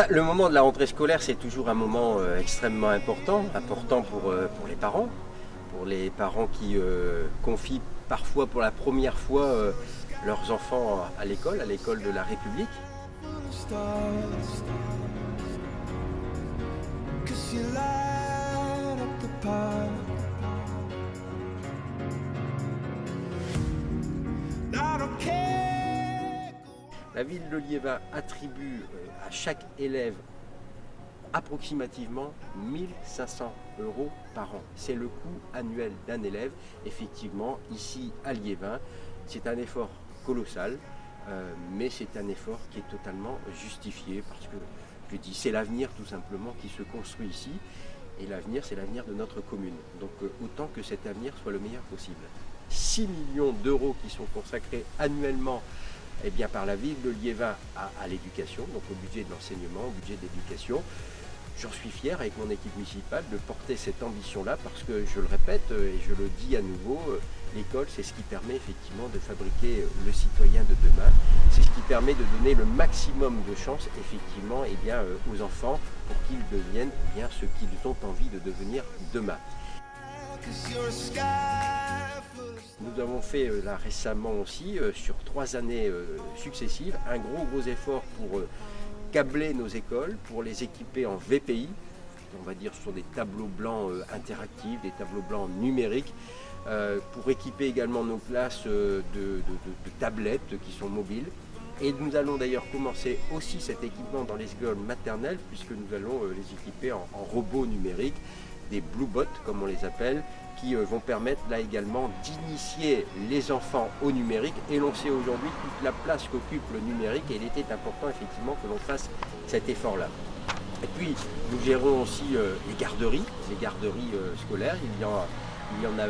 Le moment de la rentrée scolaire, c'est toujours un moment extrêmement important pour les parents qui confient parfois pour la première fois leurs enfants à l'école de la République. La ville de Liévin attribue à chaque élève approximativement 1 500 € par an. C'est le coût annuel d'un élève. Effectivement, ici à Liévin, c'est un effort colossal, mais c'est un effort qui est totalement justifié parce que, je dis, c'est l'avenir tout simplement qui se construit ici. Et l'avenir, c'est l'avenir de notre commune. Donc autant que cet avenir soit le meilleur possible. 6 millions d'euros qui sont consacrés annuellement par la ville de Liévin à l'éducation, donc au budget de l'enseignement, au budget de l'éducation. J'en suis fier avec mon équipe municipale de porter cette ambition-là parce que, je le répète et je le dis à nouveau, l'école, c'est ce qui permet effectivement de fabriquer le citoyen de demain. C'est ce qui permet de donner le maximum de chances effectivement aux enfants pour qu'ils deviennent ce qu'ils ont envie de devenir demain. Nous avons fait là récemment aussi, sur 3 années successives, un gros effort pour câbler nos écoles, pour les équiper en VPI. On va dire ce sont des tableaux blancs interactifs, des tableaux blancs numériques, pour équiper également nos classes de tablettes qui sont mobiles. Et nous allons d'ailleurs commencer aussi cet équipement dans les écoles maternelles puisque nous allons les équiper en robots numériques, des Blue Bots comme on les appelle, qui vont permettre là également d'initier les enfants au numérique. Et l'on sait aujourd'hui toute la place qu'occupe le numérique et il était important effectivement que l'on fasse cet effort-là. Et puis nous gérons aussi les garderies scolaires. Il y en a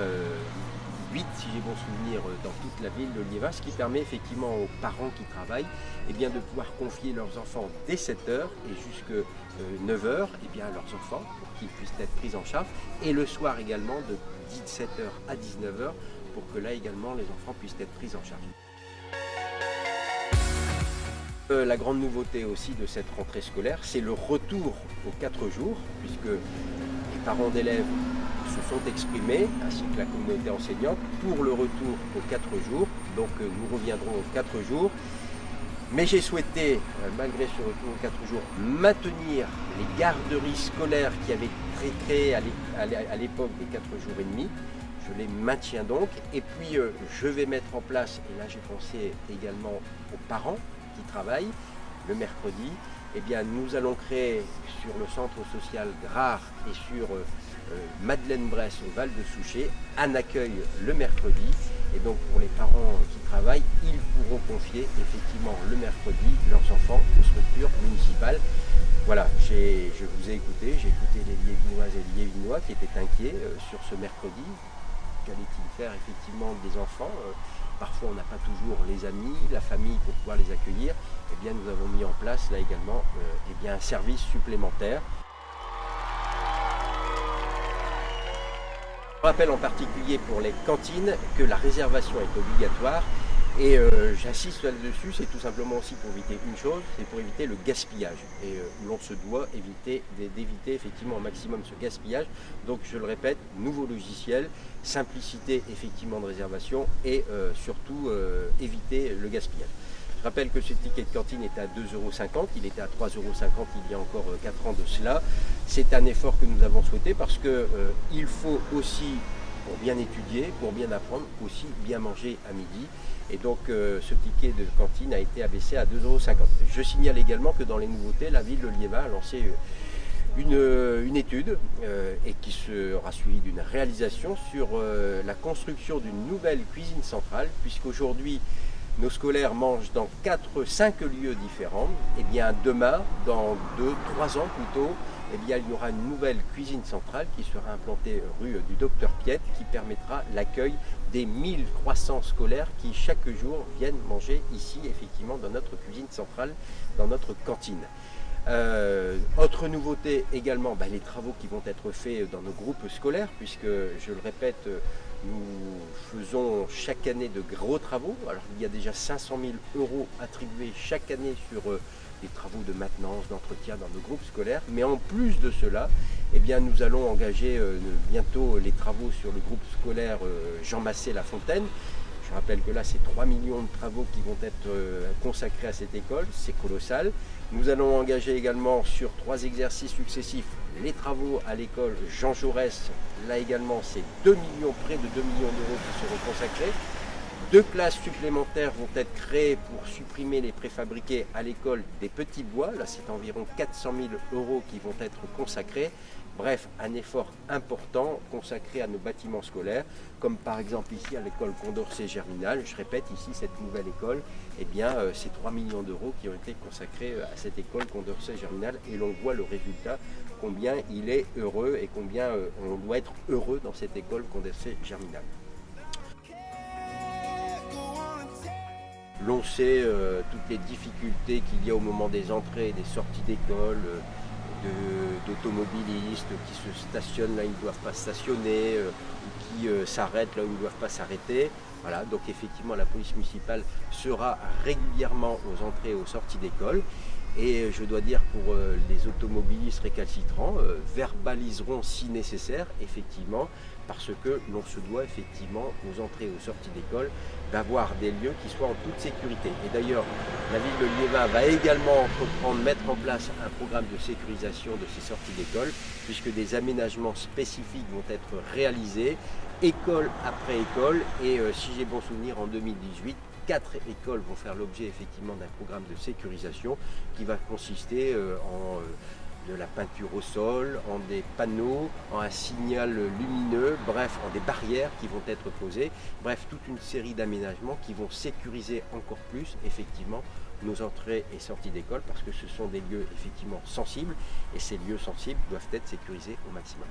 8 si j'ai bon souvenir dans toute la ville de Liévin, ce qui permet effectivement aux parents qui travaillent de pouvoir confier leurs enfants dès 7 h et jusqu'à 9 h à leurs enfants pour qu'ils puissent être pris en charge, et le soir également de 17 h à 19 h pour que là également les enfants puissent être pris en charge. La grande nouveauté aussi de cette rentrée scolaire, c'est le retour aux 4 jours, puisque les parents d'élèves se sont exprimés, ainsi que la communauté enseignante, pour le retour aux 4 jours. Donc nous reviendrons aux 4 jours. Mais j'ai souhaité, malgré ce retour aux 4 jours, maintenir les garderies scolaires qui avaient été créées à l'époque des 4 jours et demi. Je les maintiens donc. Et puis je vais mettre en place, et là j'ai pensé également aux parents qui travaillent, le mercredi, nous allons créer sur le centre social Grard et sur Madeleine-Bresse au Val de Souchet un accueil le mercredi. Et donc pour les parents qui travaillent, ils pourront confier effectivement le mercredi leurs enfants aux structures municipales. Voilà, je vous ai écouté, j'ai écouté les Liévinoises et les Liévinois qui étaient inquiets sur ce mercredi. Qu'allait-il faire effectivement des enfants? Parfois on n'a pas toujours les amis, la famille pour pouvoir les accueillir. Nous avons mis en place là également un service supplémentaire. Je rappelle en particulier pour les cantines que la réservation est obligatoire et j'insiste là-dessus, c'est tout simplement aussi pour éviter une chose, c'est pour éviter le gaspillage. Et l'on se doit d'éviter effectivement au maximum ce gaspillage. Donc je le répète, nouveau logiciel, simplicité effectivement de réservation et surtout éviter le gaspillage. Je rappelle que ce ticket de cantine est à 2,50 €, il était à 3,50 € il y a encore 4 ans de cela. C'est un effort que nous avons souhaité parce qu'il faut aussi, pour bien étudier, pour bien apprendre, aussi bien manger à midi. Et donc ce ticket de cantine a été abaissé à 2,50 €. Je signale également que dans les nouveautés, la ville de Liévin a lancé une étude et qui sera suivie d'une réalisation sur la construction d'une nouvelle cuisine centrale, puisqu'aujourd'hui, nos scolaires mangent dans 4-5 lieux différents. Demain, dans 2-3 ans plutôt, il y aura une nouvelle cuisine centrale qui sera implantée rue du Docteur Piette, qui permettra l'accueil des 1300 scolaires qui chaque jour viennent manger ici, effectivement, dans notre cuisine centrale, dans notre cantine. Autre nouveauté également, les travaux qui vont être faits dans nos groupes scolaires, puisque, je le répète, Nous faisons chaque année de gros travaux. Alors il y a déjà 500 000 € attribués chaque année sur des travaux de maintenance, d'entretien dans nos groupes scolaires. Mais en plus de cela, eh bien, nous allons engager bientôt les travaux sur le groupe scolaire Jean Massé-La Fontaine. Je rappelle que là, c'est 3 millions de travaux qui vont être consacrés à cette école, c'est colossal. Nous allons engager également sur 3 exercices successifs les travaux à l'école Jean Jaurès. Là également, c'est près de 2 millions d'euros qui seront consacrés. 2 classes supplémentaires vont être créées pour supprimer les préfabriqués à l'école des Petits Bois. Là, c'est environ 400 000 € qui vont être consacrés. Bref, un effort important consacré à nos bâtiments scolaires, comme par exemple ici à l'école Condorcet Germinal. Je répète, ici, cette nouvelle école, eh bien, c'est 3 millions d'euros qui ont été consacrés à cette école Condorcet Germinal. Et l'on voit le résultat, combien il est heureux et combien on doit être heureux dans cette école Condorcet Germinal. L'on sait toutes les difficultés qu'il y a au moment des entrées et des sorties d'école, d'automobilistes qui se stationnent là où ils ne doivent pas stationner, ou qui s'arrêtent là où ils ne doivent pas s'arrêter. Voilà, donc effectivement la police municipale sera régulièrement aux entrées et aux sorties d'école. Et je dois dire pour les automobilistes récalcitrants, verbaliseront si nécessaire, effectivement, parce que l'on se doit effectivement aux entrées et aux sorties d'école d'avoir des lieux qui soient en toute sécurité. Et d'ailleurs, la ville de Liévin va également mettre en place un programme de sécurisation de ces sorties d'école, puisque des aménagements spécifiques vont être réalisés, école après école, et si j'ai bon souvenir, en 2018, 4 écoles vont faire l'objet effectivement d'un programme de sécurisation qui va consister en de la peinture au sol, en des panneaux, en un signal lumineux, bref, en des barrières qui vont être posées, bref, toute une série d'aménagements qui vont sécuriser encore plus effectivement nos entrées et sorties d'école, parce que ce sont des lieux effectivement sensibles, et ces lieux sensibles doivent être sécurisés au maximum.